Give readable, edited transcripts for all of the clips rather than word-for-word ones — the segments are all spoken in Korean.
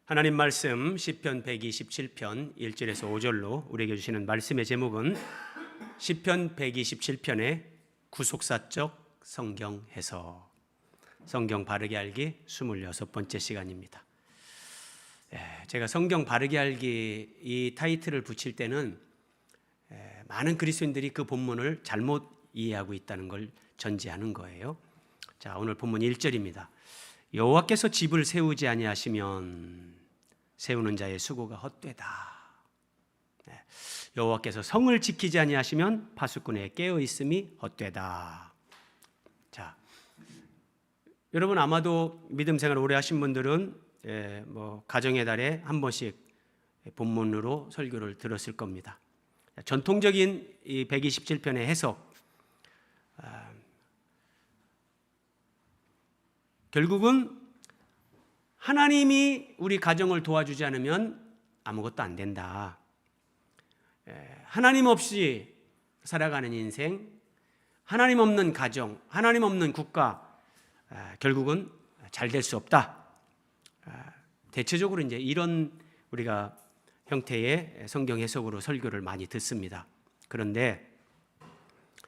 하나님 말씀 시편 127편 1절에서 5절로 우리에게 주시는 말씀의 제목은 시편 127편의 구속사적 성경 해석, 성경 바르게 알기 26번째 시간입니다. 제가 성경 바르게 알기 이 타이틀을 붙일 때는 많은 그리스도인들이 그 본문을 잘못 이해하고 있다는 걸 전제하는 거예요. 자, 오늘 본문 1절입니다. 여호와께서 집을 세우지 아니하시면 세우는 자의 수고가 헛되다. 여호와께서 성을 지키지 아니하시면 파수꾼의 깨어 있음이 헛되다. 자, 여러분 아마도 믿음 생활 오래 하신 분들은 가정의 달에 한 번씩 본문으로 설교를 들었을 겁니다. 전통적인 이 127편의 해석, 결국은 하나님이 우리 가정을 도와주지 않으면 아무것도 안 된다. 하나님 없이 살아가는 인생, 하나님 없는 가정, 하나님 없는 국가, 결국은 잘 될 수 없다. 대체적으로 이제 이런 우리가 형태의 성경 해석으로 설교를 많이 듣습니다. 그런데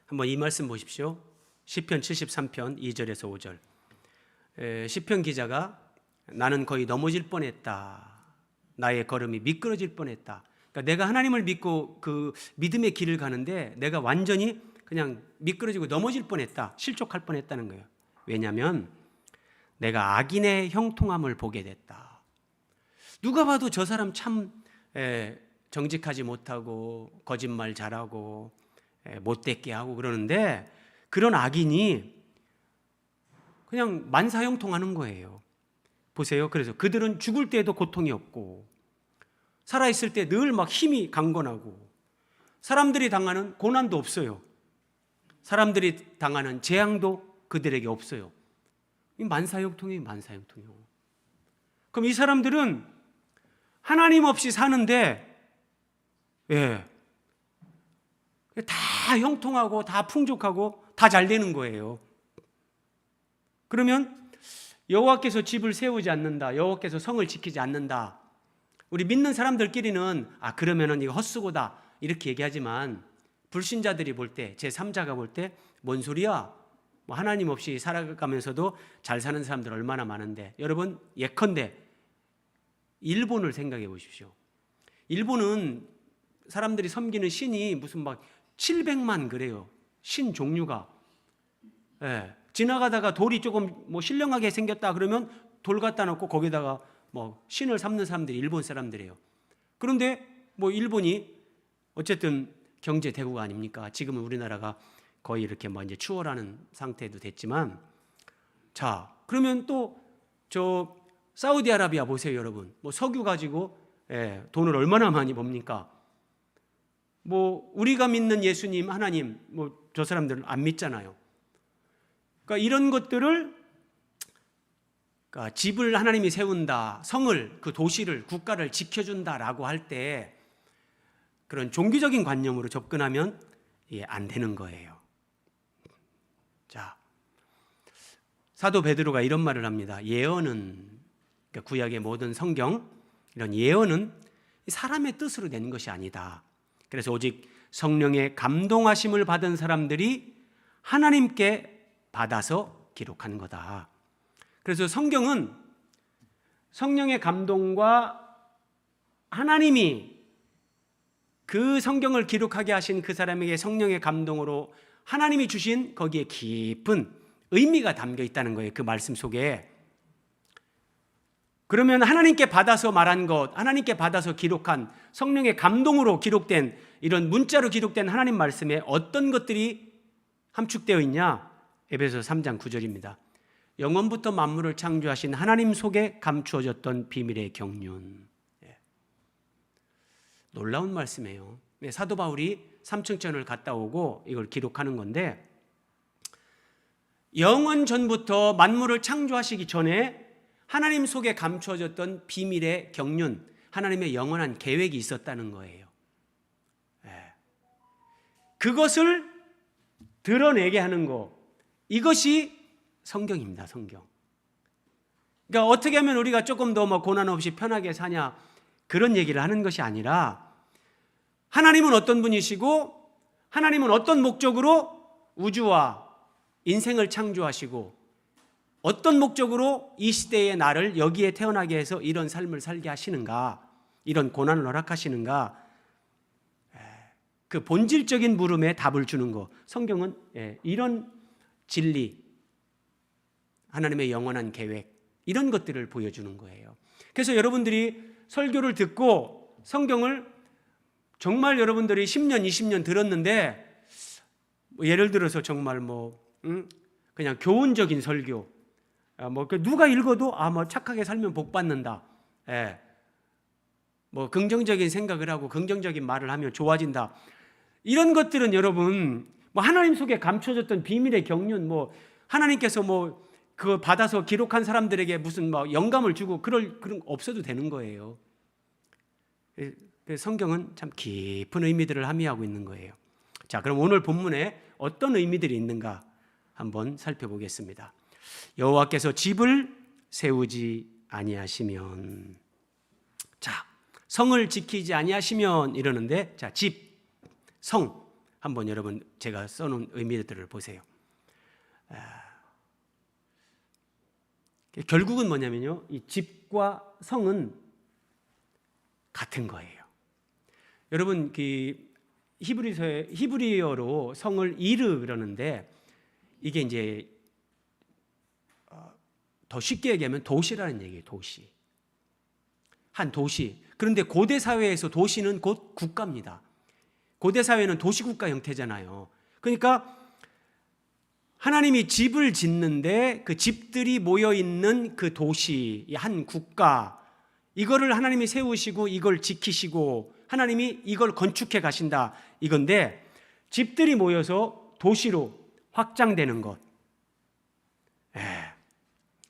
한번 이 말씀 보십시오. 시편 73편 2절에서 5절. 시편 기자가 나는 거의 넘어질 뻔했다. 나의 걸음이 미끄러질 뻔했다. 그러니까 내가 하나님을 믿고 그 믿음의 길을 가는데 내가 완전히 그냥 미끄러지고 넘어질 뻔했다. 실족할 뻔했다는 거예요. 왜냐하면 내가 악인의 형통함을 보게 됐다. 누가 봐도 저 사람 참 정직하지 못하고 거짓말 잘하고 못되게 하고 그러는데 그런 악인이 그냥 만사형통하는 거예요. 보세요. 그래서 그들은 죽을 때에도 고통이 없고 살아있을 때 늘 막 힘이 강건하고 사람들이 당하는 고난도 없어요. 사람들이 당하는 재앙도 그들에게 없어요. 이 만사형통이에요. 만사형통이요. 그럼 이 사람들은 하나님 없이 사는데 다 형통하고 다 풍족하고 다 잘 되는 거예요. 그러면 여호와께서 집을 세우지 않는다. 여호와께서 성을 지키지 않는다. 우리 믿는 사람들끼리는 그러면은 이거 헛수고다 이렇게 얘기하지만 불신자들이 볼 때, 제3자가 볼 때 뭔 소리야? 뭐 하나님 없이 살아가면서도 잘 사는 사람들 얼마나 많은데. 여러분 예컨대 일본을 생각해 보십시오. 일본은 사람들이 섬기는 신이 무슨 막 700만 그래요. 신 종류가. 지나가다가 돌이 조금 뭐 신령하게 생겼다 그러면 돌 갖다 놓고 거기다가 뭐 신을 삼는 사람들이 일본 사람들이에요. 그런데 뭐 일본이 어쨌든 경제 대국가 아닙니까? 지금은 우리나라가 거의 이렇게 뭐 이제 추월하는 상태도 됐지만, 자 그러면 또 저 사우디아라비아 보세요, 여러분. 뭐 석유 가지고 돈을 얼마나 많이 법니까? 뭐 우리가 믿는 예수님, 하나님, 뭐 저 사람들은 안 믿잖아요. 그러니까 이런 것들을, 그러니까 집을 하나님이 세운다, 성을, 그 도시를, 국가를 지켜준다라고 할 때 그런 종교적인 관념으로 접근하면 안 되는 거예요. 자, 사도 베드로가 이런 말을 합니다. 예언은, 그러니까 구약의 모든 성경, 이런 예언은 사람의 뜻으로 낸 것이 아니다. 그래서 오직 성령의 감동하심을 받은 사람들이 하나님께 받아서 기록하는 거다. 그래서 성경은 성령의 감동과 하나님이 그 성경을 기록하게 하신 그 사람에게 성령의 감동으로 하나님이 주신 거기에 깊은 의미가 담겨 있다는 거예요. 그 말씀 속에. 그러면 하나님께 받아서 말한 것, 하나님께 받아서 기록한 성령의 감동으로 기록된 이런 문자로 기록된 하나님 말씀에 어떤 것들이 함축되어 있냐? 에베소 3장 9절입니다. 영원부터 만물을 창조하신 하나님 속에 감추어졌던 비밀의 경륜. 놀라운 말씀이에요. 사도 바울이 삼층천을 갔다 오고 이걸 기록하는 건데, 영원 전부터 만물을 창조하시기 전에 하나님 속에 감추어졌던 비밀의 경륜, 하나님의 영원한 계획이 있었다는 거예요. 그것을 드러내게 하는 거, 이것이 성경입니다. 성경. 그러니까 어떻게 하면 우리가 조금 더 뭐 고난 없이 편하게 사냐, 그런 얘기를 하는 것이 아니라 하나님은 어떤 분이시고 하나님은 어떤 목적으로 우주와 인생을 창조하시고 어떤 목적으로 이 시대의 나를 여기에 태어나게 해서 이런 삶을 살게 하시는가, 이런 고난을 허락하시는가, 그 본질적인 물음에 답을 주는 거. 성경은 이런 진리, 하나님의 영원한 계획, 이런 것들을 보여주는 거예요. 그래서 여러분들이 설교를 듣고 성경을 정말 여러분들이 10년, 20년 들었는데 예를 들어서 정말 그냥 교훈적인 설교, 누가 읽어도 뭐 착하게 살면 복 받는다, 긍정적인 생각을 하고 긍정적인 말을 하면 좋아진다, 이런 것들은 여러분 하나님 속에 감춰졌던 비밀의 경륜, 하나님께서 그거 받아서 기록한 사람들에게 무슨 영감을 주고 그런 없어도 되는 거예요. 성경은 참 깊은 의미들을 함의하고 있는 거예요. 자, 그럼 오늘 본문에 어떤 의미들이 있는가 한번 살펴보겠습니다. 여호와께서 집을 세우지 아니하시면, 자, 성을 지키지 아니하시면 이러는데, 자, 집, 성, 한번 여러분 제가 써놓은 의미들을 보세요. 결국은 뭐냐면요, 이 집과 성은 같은 거예요. 여러분 히브리어로 성을 이르 그러는데 이게 이제 더 쉽게 얘기하면 도시라는 얘기예요. 도시. 한 도시. 그런데 고대 사회에서 도시는 곧 국가입니다. 고대 사회는 도시국가 형태잖아요. 그러니까 하나님이 집을 짓는데 그 집들이 모여 있는 그 도시, 한 국가, 이거를 하나님이 세우시고 이걸 지키시고 하나님이 이걸 건축해 가신다, 이건데 집들이 모여서 도시로 확장되는 것.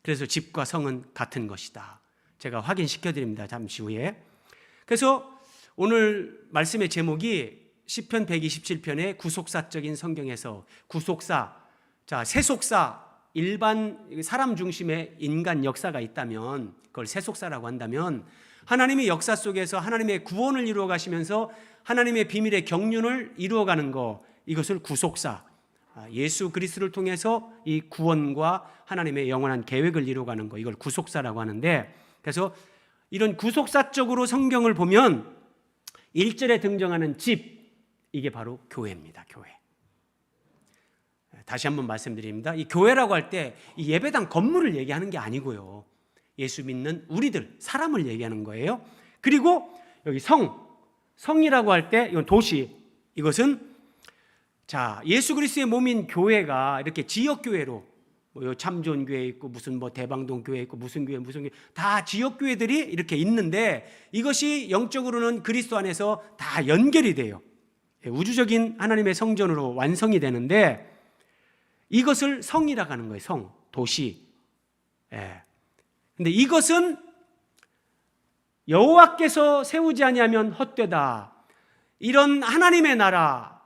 그래서 집과 성은 같은 것이다. 제가 확인시켜 드립니다. 잠시 후에. 그래서 오늘 말씀의 제목이 시편 127편의 구속사적인 성경에서 구속사, 자, 세속사, 일반 사람 중심의 인간 역사가 있다면 그걸 세속사라고 한다면 하나님의 역사 속에서 하나님의 구원을 이루어 가시면서 하나님의 비밀의 경륜을 이루어가는 것, 이것을 구속사, 예수 그리스도를 통해서 이 구원과 하나님의 영원한 계획을 이루어가는 것, 이걸 구속사라고 하는데, 그래서 이런 구속사적으로 성경을 보면 1절에 등장하는 집, 이게 바로 교회입니다. 교회. 다시 한번 말씀드립니다. 이 교회라고 할 때 이 예배당 건물을 얘기하는 게 아니고요, 예수 믿는 우리들, 사람을 얘기하는 거예요. 그리고 여기 성이라고 할 때 이건 도시, 이것은 자, 예수 그리스도의 몸인 교회가 이렇게 지역 교회로 참존 교회 있고 무슨 대방동 교회 있고 무슨 교회 다 지역 교회들이 이렇게 있는데 이것이 영적으로는 그리스도 안에서 다 연결이 돼요. 우주적인 하나님의 성전으로 완성이 되는데 이것을 성이라고 하는 거예요. 성, 도시. 근데 이것은 여호와께서 세우지 아니하면 헛되다. 이런 하나님의 나라,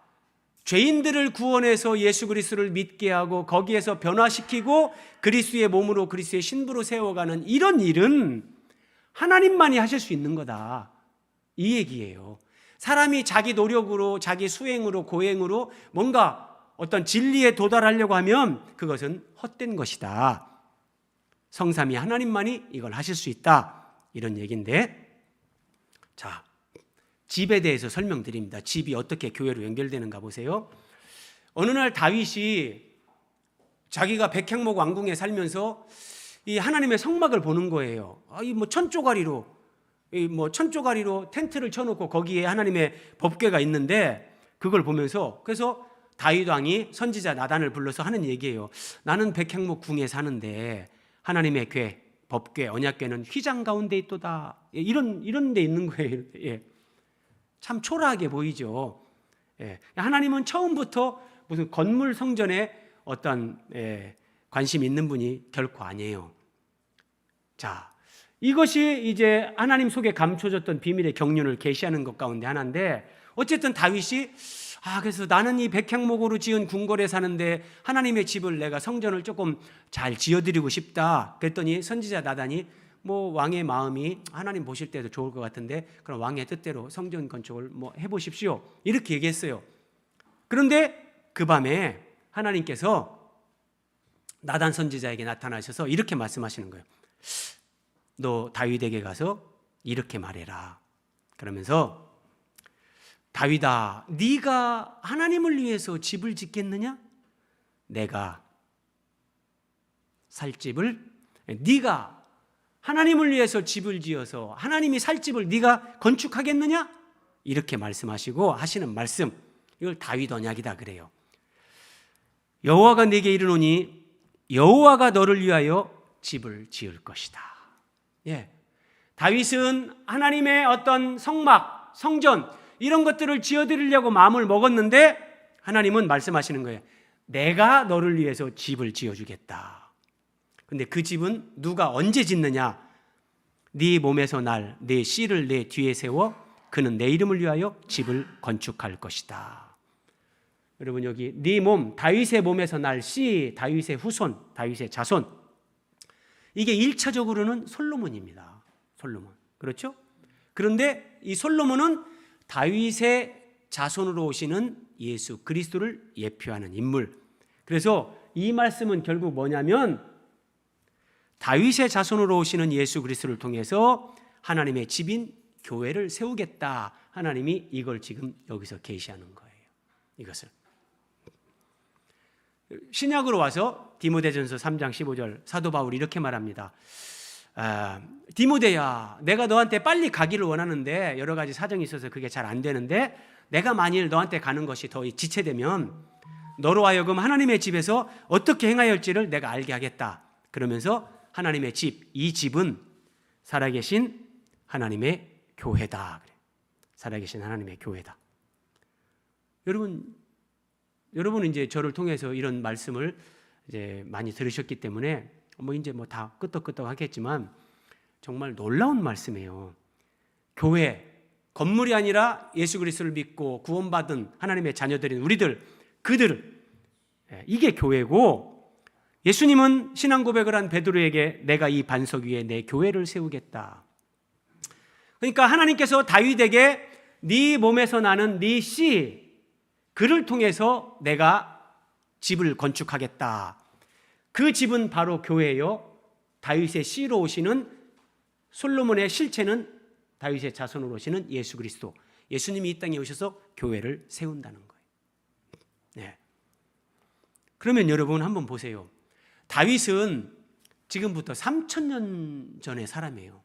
죄인들을 구원해서 예수 그리스도를 믿게 하고 거기에서 변화시키고 그리스도의 몸으로 그리스도의 신부로 세워가는 이런 일은 하나님만이 하실 수 있는 거다, 이 얘기예요. 사람이 자기 노력으로, 자기 수행으로, 고행으로 뭔가 어떤 진리에 도달하려고 하면 그것은 헛된 것이다. 성삼위 하나님만이 이걸 하실 수 있다, 이런 얘기인데, 자, 집에 대해서 설명드립니다. 집이 어떻게 교회로 연결되는가 보세요. 어느 날 다윗이 자기가 백향목 왕궁에 살면서 이 하나님의 성막을 보는 거예요. 천조가리로 텐트를 쳐놓고 거기에 하나님의 법궤가 있는데 그걸 보면서, 그래서 다윗 왕이 선지자 나단을 불러서 하는 얘기예요. 나는 백향목 궁에 사는데 하나님의 궤, 법궤, 언약궤는 휘장 가운데 있도다. 이런 데 있는 거예요. 참 초라하게 보이죠. 하나님은 처음부터 무슨 건물 성전에 어떤 관심이 있는 분이 결코 아니에요. 자, 이것이 이제 하나님 속에 감춰졌던 비밀의 경륜을 계시하는 것 가운데 하나인데, 어쨌든 다윗이 그래서 나는 이 백향목으로 지은 궁궐에 사는데 하나님의 집을 내가 성전을 조금 잘 지어드리고 싶다. 그랬더니 선지자 나단이 뭐 왕의 마음이 하나님 보실 때도 좋을 것 같은데 그럼 왕의 뜻대로 성전 건축을 뭐 해보십시오. 이렇게 얘기했어요. 그런데 그 밤에 하나님께서 나단 선지자에게 나타나셔서 이렇게 말씀하시는 거예요. 너 다윗에게 가서 이렇게 말해라. 그러면서 다윗아, 네가 하나님을 위해서 집을 짓겠느냐? 내가 살 집을, 네가 하나님을 위해서 집을 지어서 하나님이 살 집을 네가 건축하겠느냐? 이렇게 말씀하시고 하시는 말씀, 이걸 다윗 언약이다 그래요. 여호와가 네게 이르노니 여호와가 너를 위하여 집을 지을 것이다. 예, 다윗은 하나님의 어떤 성막, 성전 이런 것들을 지어드리려고 마음을 먹었는데 하나님은 말씀하시는 거예요. 내가 너를 위해서 집을 지어주겠다. 근데 그 집은 누가 언제 짓느냐? 네 몸에서 날 내 씨를 내 뒤에 세워 그는 내 이름을 위하여 집을 건축할 것이다. 여러분 여기 네 몸, 다윗의 몸에서 날 씨, 다윗의 후손, 다윗의 자손, 이게 1차적으로는 솔로몬입니다. 솔로몬. 그렇죠? 그런데 이 솔로몬은 다윗의 자손으로 오시는 예수 그리스도를 예표하는 인물. 그래서 이 말씀은 결국 뭐냐면 다윗의 자손으로 오시는 예수 그리스도를 통해서 하나님의 집인 교회를 세우겠다. 하나님이 이걸 지금 여기서 계시하는 거예요. 이것을. 신약으로 와서 디모데전서 3장 15절 사도 바울이 이렇게 말합니다. 디모데야, 내가 너한테 빨리 가기를 원하는데 여러 가지 사정이 있어서 그게 잘 안 되는데 내가 만일 너한테 가는 것이 더 지체되면 너로 하여금 하나님의 집에서 어떻게 행하여 할지를 내가 알게 하겠다. 그러면서 하나님의 집, 이 집은 살아계신 하나님의 교회다. 살아계신 하나님의 교회다. 여러분은 이제 저를 통해서 이런 말씀을 이제 많이 들으셨기 때문에 이제 다 끄떡끄떡 하겠지만 정말 놀라운 말씀이에요. 교회, 건물이 아니라 예수 그리스도를 믿고 구원받은 하나님의 자녀들인 우리들, 그들, 이게 교회고, 예수님은 신앙 고백을 한 베드로에게 내가 이 반석 위에 내 교회를 세우겠다. 그러니까 하나님께서 다윗에게 네 몸에서 나는 네 씨, 그를 통해서 내가 집을 건축하겠다. 그 집은 바로 교회요. 다윗의 씨로 오시는 솔로몬의 실체는 다윗의 자손으로 오시는 예수 그리스도. 예수님이 이 땅에 오셔서 교회를 세운다는 거예요. 네. 그러면 여러분 한번 보세요. 다윗은 지금부터 3,000년 전의 사람이에요.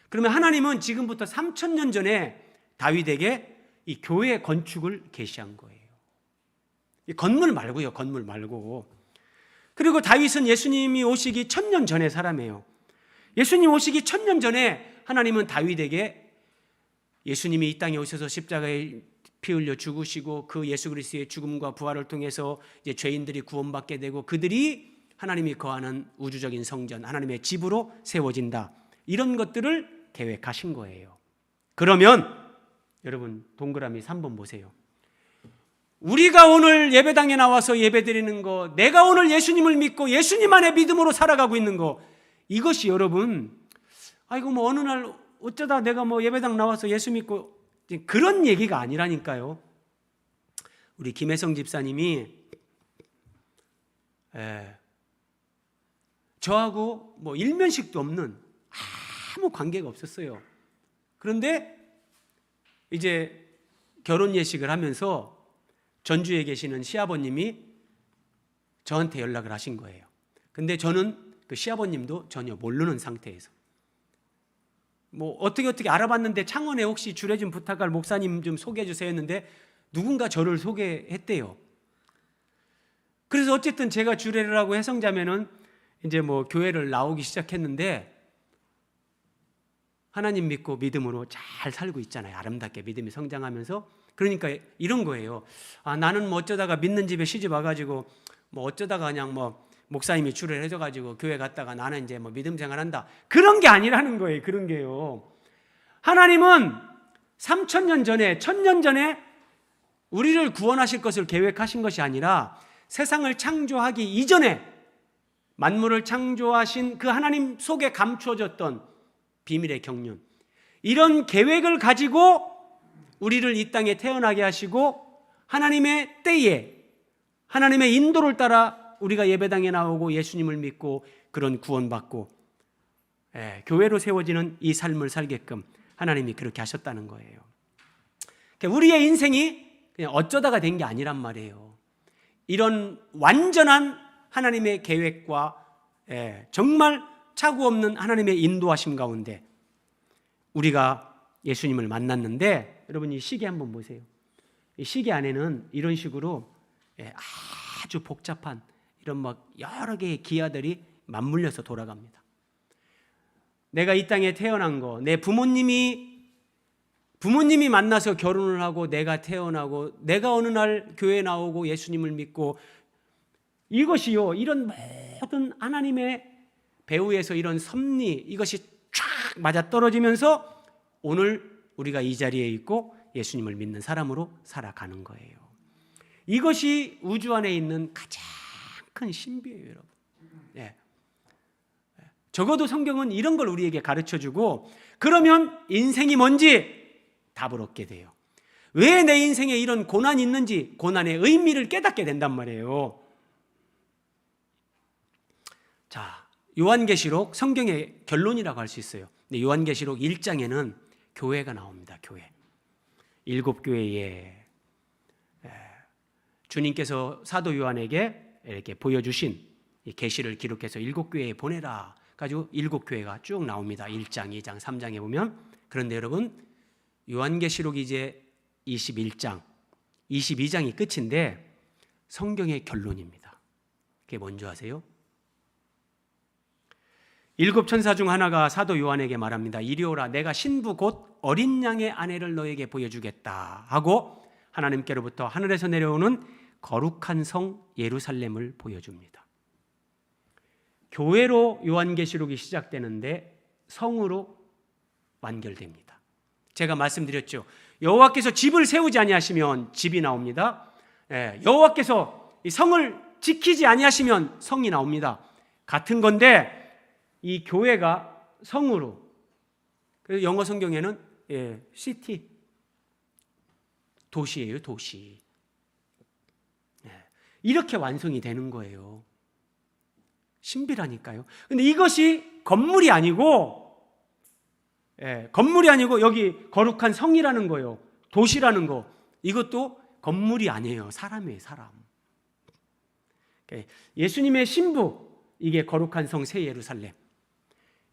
그러면 하나님은 지금부터 3,000년 전에 다윗에게 이 교회 건축을 계시한 거예요. 이 건물 말고요. 건물 말고. 그리고 다윗은 예수님이 오시기 1,000년 전의 사람이에요. 예수님 오시기 1,000년 전에 하나님은 다윗에게 예수님이 이 땅에 오셔서 십자가에 피 흘려 죽으시고 그 예수 그리스도의 죽음과 부활을 통해서 이제 죄인들이 구원받게 되고 그들이 하나님이 거하는 우주적인 성전, 하나님의 집으로 세워진다. 이런 것들을 계획하신 거예요. 그러면 여러분 동그라미 3번 보세요. 우리가 오늘 예배당에 나와서 예배드리는 거, 내가 오늘 예수님을 믿고 예수님 안에 믿음으로 살아가고 있는 거, 이것이 여러분 어느 날 어쩌다 내가 예배당 나와서 예수 믿고 그런 얘기가 아니라니까요. 우리 김혜성 집사님이 저하고 일면식도 없는 아무 관계가 없었어요. 그런데 이제 결혼 예식을 하면서 전주에 계시는 시아버님이 저한테 연락을 하신 거예요. 근데 저는 그 시아버님도 전혀 모르는 상태에서 어떻게 알아봤는데 창원에 혹시 주례 좀 부탁할 목사님 좀 소개해 주세요 했는데 누군가 저를 소개했대요. 그래서 어쨌든 제가 주례를 하고 해성자매는 이제 교회를 나오기 시작했는데 하나님 믿고 믿음으로 잘 살고 있잖아요. 아름답게 믿음이 성장하면서. 그러니까 이런 거예요. 나는 어쩌다가 믿는 집에 시집 와가지고 어쩌다가 그냥 목사님이 주례를 해줘가지고 교회 갔다가 나는 이제 믿음 생활한다. 그런 게 아니라는 거예요. 그런 게요. 하나님은 3,000년 전에 1,000년 전에 우리를 구원하실 것을 계획하신 것이 아니라 세상을 창조하기 이전에 만물을 창조하신 그 하나님 속에 감추어졌던 비밀의 경륜, 이런 계획을 가지고 우리를 이 땅에 태어나게 하시고 하나님의 때에 하나님의 인도를 따라 우리가 예배당에 나오고 예수님을 믿고 그런 구원받고 교회로 세워지는 이 삶을 살게끔 하나님이 그렇게 하셨다는 거예요. 우리의 인생이 그냥 어쩌다가 된 게 아니란 말이에요. 이런 완전한 하나님의 계획과 정말 차고 없는 하나님의 인도하심 가운데 우리가 예수님을 만났는데, 여러분 이 시계 한번 보세요. 이 시계 안에는 이런 식으로 아주 복잡한 이런 막 여러 개의 기아들이 맞물려서 돌아갑니다. 내가 이 땅에 태어난 거, 내 부모님이 만나서 결혼을 하고 내가 태어나고 내가 어느 날 교회에 나오고 예수님을 믿고, 이것이요, 이런 모든 하나님의 배후에서 이런 섭리, 이것이 쫙 맞아떨어지면서 오늘 우리가 이 자리에 있고 예수님을 믿는 사람으로 살아가는 거예요. 이것이 우주 안에 있는 가장 큰 신비예요, 여러분. 적어도 성경은 이런 걸 우리에게 가르쳐주고, 그러면 인생이 뭔지 답을 얻게 돼요. 왜 내 인생에 이런 고난이 있는지, 고난의 의미를 깨닫게 된단 말이에요. 자, 요한계시록 성경의 결론이라고 할 수 있어요. 근데 요한계시록 1장에는 교회가 나옵니다. 교회. 7교회에 주님께서 사도 요한에게 이렇게 보여주신 이 계시를 기록해서 7교회에 보내라 가지고 7교회가 쭉 나옵니다. 1장, 2장, 3장에 보면. 그런데 여러분, 요한계시록이 이제 21장, 22장이 끝인데 성경의 결론입니다. 그게 뭔지 아세요? 7 천사 중 하나가 사도 요한에게 말합니다. 이리 오라, 내가 신부 곧 어린 양의 아내를 너에게 보여주겠다 하고 하나님께로부터 하늘에서 내려오는 거룩한 성 예루살렘을 보여줍니다. 교회로 요한계시록이 시작되는데 성으로 완결됩니다. 제가 말씀드렸죠. 여호와께서 집을 세우지 아니하시면 집이 나옵니다. 여호와께서 이 성을 지키지 아니하시면 성이 나옵니다. 같은 건데 이 교회가 성으로, 그래서 영어 성경에는 시티, 도시예요, 도시. 이렇게 완성이 되는 거예요. 신비라니까요. 근데 이것이 건물이 아니고 여기 거룩한 성이라는 거예요. 도시라는 거. 이것도 건물이 아니에요. 사람이에요, 사람. 예수님의 신부, 이게 거룩한 성 새 예루살렘.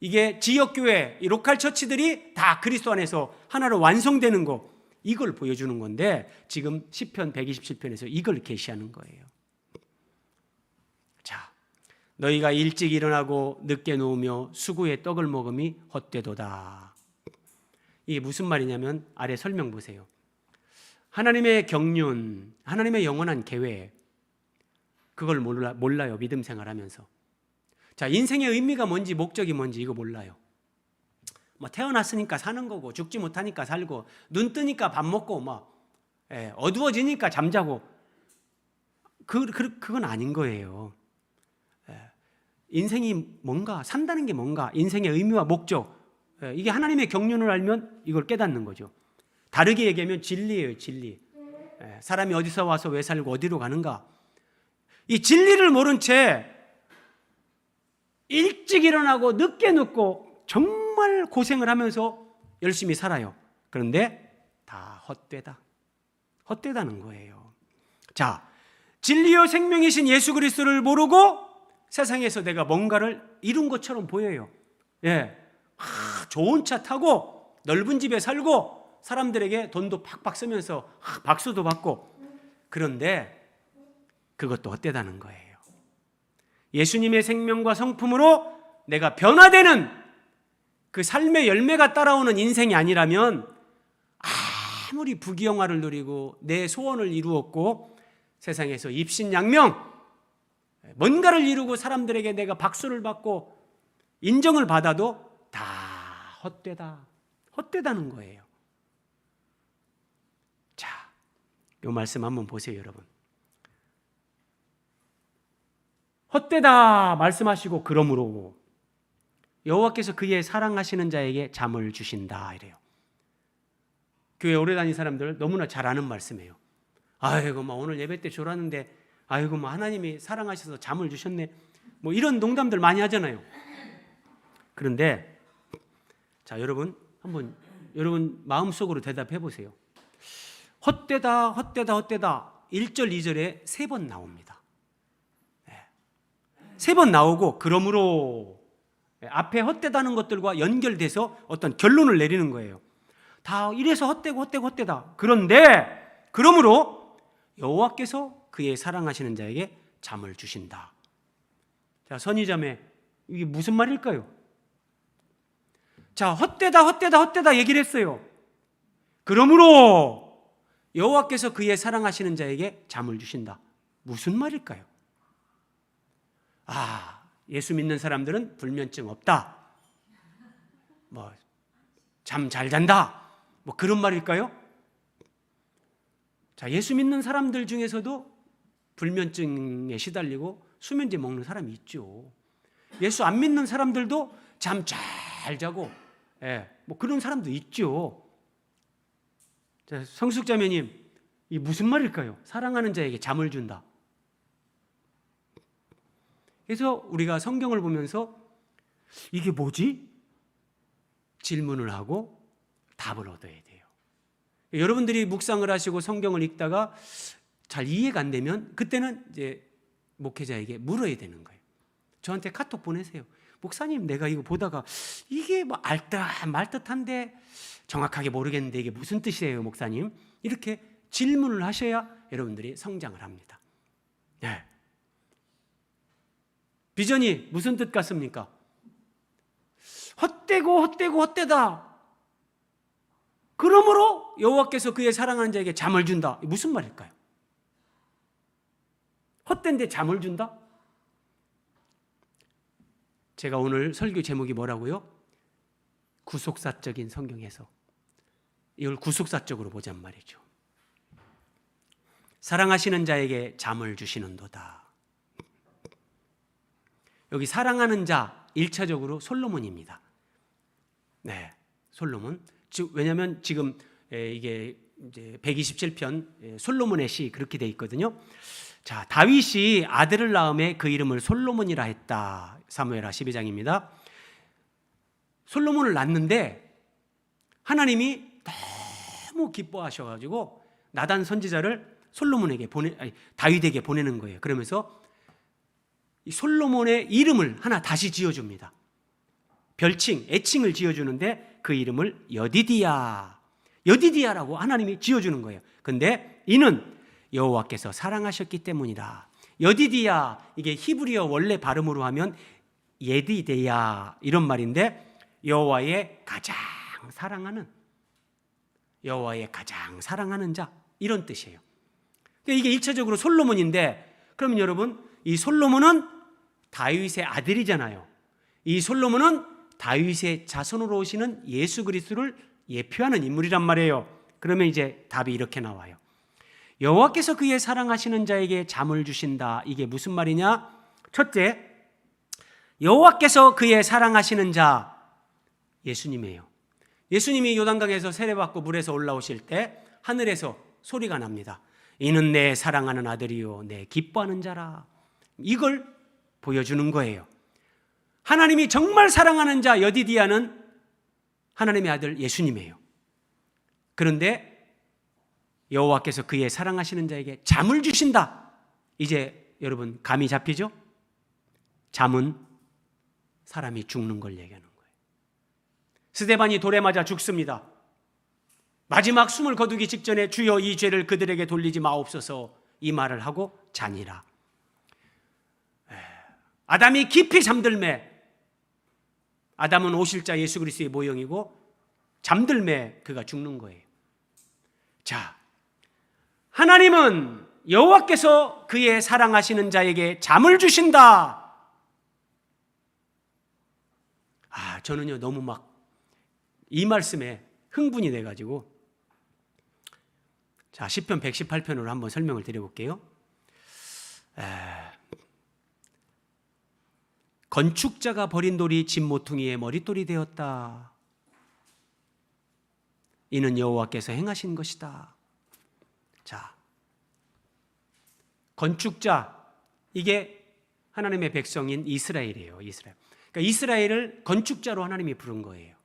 이게 지역교회, 이 로컬 처치들이 다 그리스도 안에서 하나로 완성되는 거, 이걸 보여주는 건데 지금 시편 127편에서 이걸 계시하는 거예요. 자, 너희가 일찍 일어나고 늦게 누우며 수구의 떡을 먹음이 헛되도다. 이게 무슨 말이냐면 아래 설명 보세요. 하나님의 경륜, 하나님의 영원한 계획, 그걸 몰라요. 믿음 생활하면서. 자, 인생의 의미가 뭔지, 목적이 뭔지 이거 몰라요. 뭐 태어났으니까 사는 거고, 죽지 못하니까 살고, 눈 뜨니까 밥 먹고, 어두워지니까 잠자고, 그건 아닌 거예요. 인생이 뭔가, 산다는 게 뭔가, 인생의 의미와 목적, 이게 하나님의 경륜을 알면 이걸 깨닫는 거죠. 다르게 얘기하면 진리예요, 진리. 사람이 어디서 와서 왜 살고 어디로 가는가, 이 진리를 모른 채 일찍 일어나고 늦게 눕고 정말 고생을 하면서 열심히 살아요. 그런데 다 헛되다는 거예요. 자, 진리요 생명이신 예수 그리스도를 모르고 세상에서 내가 뭔가를 이룬 것처럼 보여요. 좋은 차 타고 넓은 집에 살고 사람들에게 돈도 팍팍 쓰면서 박수도 받고, 그런데 그것도 헛되다는 거예요. 예수님의 생명과 성품으로 내가 변화되는 그 삶의 열매가 따라오는 인생이 아니라면 아무리 부귀영화를 누리고 내 소원을 이루었고 세상에서 입신양명 뭔가를 이루고 사람들에게 내가 박수를 받고 인정을 받아도 다 헛되다는 거예요. 자, 이 말씀 한번 보세요, 여러분. 헛되다 말씀하시고 그러므로 여호와께서 그의 사랑하시는 자에게 잠을 주신다 이래요. 교회 오래 다닌 사람들 너무나 잘 아는 말씀이에요. 아이고 뭐 오늘 예배 때 졸았는데 아이고 뭐 하나님이 사랑하셔서 잠을 주셨네. 뭐 이런 농담들 많이 하잖아요. 그런데 자, 여러분 한번 여러분 마음속으로 대답해 보세요. 헛되다 헛되다 헛되다 1절 2절에 3번 나옵니다. 3번 나오고 그러므로 앞에 헛되다는 것들과 연결돼서 어떤 결론을 내리는 거예요. 다 이래서 헛되고 헛되고 헛되다. 그런데 그러므로 여호와께서 그의 사랑하시는 자에게 잠을 주신다. 자, 선의자매, 이게 무슨 말일까요? 자, 헛되다 헛되다 헛되다 얘기를 했어요. 그러므로 여호와께서 그의 사랑하시는 자에게 잠을 주신다. 무슨 말일까요? 아, 예수 믿는 사람들은 불면증 없다. 뭐 잠 잘 잔다. 뭐 그런 말일까요? 자, 예수 믿는 사람들 중에서도 불면증에 시달리고 수면제 먹는 사람이 있죠. 예수 안 믿는 사람들도 잠 잘 자고, 뭐 그런 사람도 있죠. 자, 성숙자매님, 이 무슨 말일까요? 사랑하는 자에게 잠을 준다. 그래서 우리가 성경을 보면서 이게 뭐지? 질문을 하고 답을 얻어야 돼요. 여러분들이 묵상을 하시고 성경을 읽다가 잘 이해가 안 되면 그때는 이제 목회자에게 물어야 되는 거예요. 저한테 카톡 보내세요. 목사님, 내가 이거 보다가 이게 뭐 알듯 말듯한데 정확하게 모르겠는데 이게 무슨 뜻이에요, 목사님? 이렇게 질문을 하셔야 여러분들이 성장을 합니다. 네. 비전이 무슨 뜻 같습니까? 헛되고 헛되고 헛되다. 그러므로 여호와께서 그의 사랑하는 자에게 잠을 준다. 무슨 말일까요? 헛된데 잠을 준다? 제가 오늘 설교 제목이 뭐라고요? 구속사적인 성경 해석. 이걸 구속사적으로 보잔 말이죠. 사랑하시는 자에게 잠을 주시는도다. 여기 사랑하는 자 1차적으로 솔로몬입니다. 네, 솔로몬. 왜냐하면 지금 이게 이제 127편 솔로몬의 시 그렇게 돼 있거든요. 자, 다윗이 아들을 낳음에 그 이름을 솔로몬이라 했다. 사무엘하 12장입니다. 솔로몬을 낳는데 하나님이 너무 기뻐하셔가지고 나단 선지자를 솔로몬에게 다윗에게 보내는 거예요. 그러면서 이 솔로몬의 이름을 하나 다시 지어줍니다. 별칭, 애칭을 지어주는데 그 이름을 여디디야라고 하나님이 지어주는 거예요. 근데 이는 여호와께서 사랑하셨기 때문이다. 여디디야, 이게 히브리어 원래 발음으로 하면 예디데야 이런 말인데 여호와의 가장 사랑하는 자 이런 뜻이에요. 이게 1차적으로 솔로몬인데 그러면 여러분 이 솔로몬은 다윗의 아들이잖아요. 이 솔로몬은 다윗의 자손으로 오시는 예수 그리스도를 예표하는 인물이란 말이에요. 그러면 이제 답이 이렇게 나와요. 여호와께서 그의 사랑하시는 자에게 잠을 주신다. 이게 무슨 말이냐? 첫째, 여호와께서 그의 사랑하시는 자 예수님이에요. 예수님이 요단강에서 세례받고 물에서 올라오실 때 하늘에서 소리가 납니다. 이는 내 사랑하는 아들이요 내 기뻐하는 자라. 이걸 보여주는 거예요. 하나님이 정말 사랑하는 자 여디디야는 하나님의 아들 예수님이에요. 그런데 여호와께서 그의 사랑하시는 자에게 잠을 주신다. 이제 여러분 감이 잡히죠? 잠은 사람이 죽는 걸 얘기하는 거예요. 스데반이 돌에 맞아 죽습니다. 마지막 숨을 거두기 직전에 주여 이 죄를 그들에게 돌리지 마옵소서 이 말을 하고 자니라. 아담이 깊이 잠들매, 아담은 오실자 예수 그리스도의 모형이고 잠들매 그가 죽는 거예요. 자, 하나님은 여호와께서 그의 사랑하시는 자에게 잠을 주신다. 저는요 너무 막 이 말씀에 흥분이 돼가지고 자, 시편 118편으로 한번 설명을 드려볼게요. 건축자가 버린 돌이 집 모퉁이의 머릿돌이 되었다. 이는 여호와께서 행하신 것이다. 자, 건축자, 이게 하나님의 백성인 이스라엘이에요. 이스라엘. 그러니까 이스라엘을 건축자로 하나님이 부른 거예요.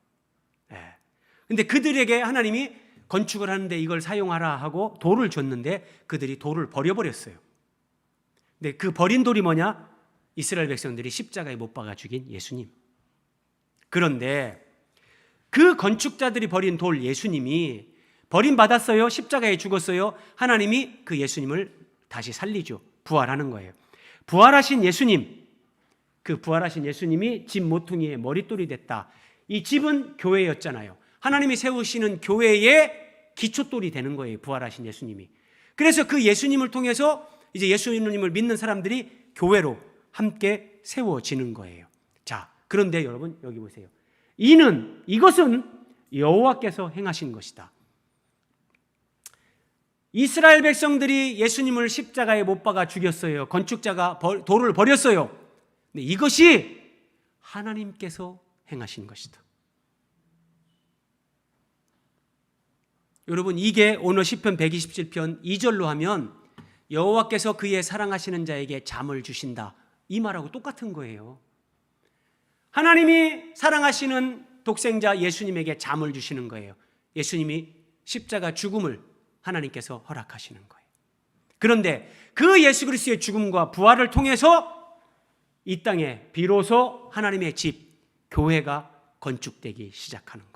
근데 그들에게 하나님이 건축을 하는데 이걸 사용하라 하고 돌을 줬는데 그들이 돌을 버려버렸어요. 근데 그 버린 돌이 뭐냐? 이스라엘 백성들이 십자가에 못 박아 죽인 예수님. 그런데 그 건축자들이 버린 돌 예수님이 버림받았어요? 십자가에 죽었어요? 하나님이 그 예수님을 다시 살리죠. 부활하는 거예요. 부활하신 예수님, 그 부활하신 예수님이 집 모퉁이의 머릿돌이 됐다. 이 집은 교회였잖아요. 하나님이 세우시는 교회의 기초돌이 되는 거예요. 부활하신 예수님이. 그래서 그 예수님을 통해서 이제 예수님을 믿는 사람들이 교회로 함께 세워지는 거예요. 자, 그런데 여러분 여기 보세요. 이것은 여호와께서 행하신 것이다. 이스라엘 백성들이 예수님을 십자가에 못 박아 죽였어요. 건축자가 돌을 버렸어요. 근데 이것이 하나님께서 행하신 것이다. 여러분, 이게 오늘 시편 127편 2절로 하면 여호와께서 그의 사랑하시는 자에게 잠을 주신다, 이 말하고 똑같은 거예요. 하나님이 사랑하시는 독생자 예수님에게 잠을 주시는 거예요. 예수님이 십자가 죽음을 하나님께서 허락하시는 거예요. 그런데 그 예수 그리스도의 죽음과 부활을 통해서 이 땅에 비로소 하나님의 집, 교회가 건축되기 시작하는 거예요.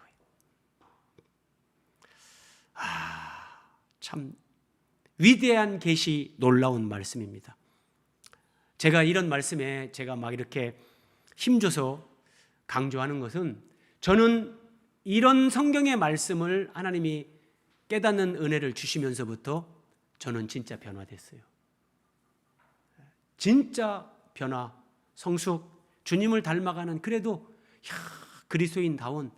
참 위대한 계시, 놀라운 말씀입니다. 제가 이런 말씀에 제가 막 이렇게 힘줘서 강조하는 것은, 저는 이런 성경의 말씀을 하나님이 깨닫는 은혜를 주시면서부터 저는 진짜 변화됐어요. 진짜 변화, 성숙, 주님을 닮아가는, 그래도 그리스도인다운,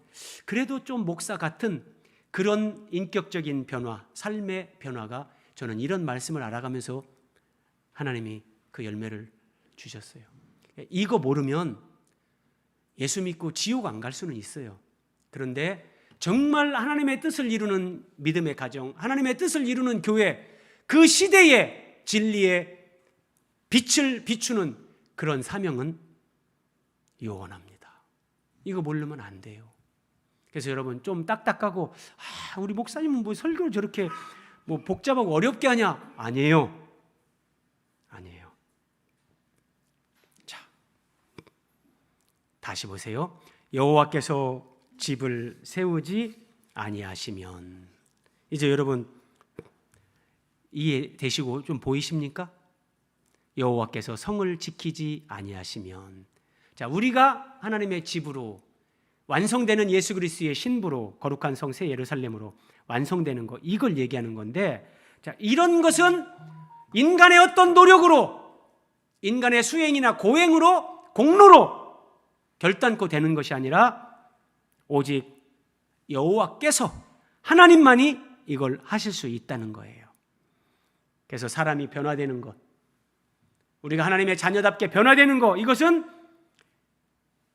그래도 좀 목사 같은 그런 인격적인 변화, 삶의 변화가, 저는 이런 말씀을 알아가면서 하나님이 그 열매를 주셨어요. 이거 모르면 예수 믿고 지옥 안 갈 수는 있어요. 그런데 정말 하나님의 뜻을 이루는 믿음의 가정, 하나님의 뜻을 이루는 교회, 그 시대의 진리의 빛을 비추는 그런 사명은 요원합니다. 이거 모르면 안 돼요. 그래서 여러분 좀 딱딱하고, 우리 목사님은 뭐 설교를 저렇게 뭐 복잡하고 어렵게 하냐? 아니에요. 아니에요. 자, 다시 보세요. 여호와께서 집을 세우지 아니하시면, 이제 여러분 이해되시고 좀 보이십니까? 여호와께서 성을 지키지 아니하시면, 자, 우리가 하나님의 집으로 완성되는 예수 그리스도의 신부로 거룩한 성 새 예루살렘으로 완성되는 것, 이걸 얘기하는 건데, 자, 이런 것은 인간의 어떤 노력으로, 인간의 수행이나 고행으로, 공로로 결단코 되는 것이 아니라 오직 여호와께서, 하나님만이 이걸 하실 수 있다는 거예요. 그래서 사람이 변화되는 것, 우리가 하나님의 자녀답게 변화되는 것, 이것은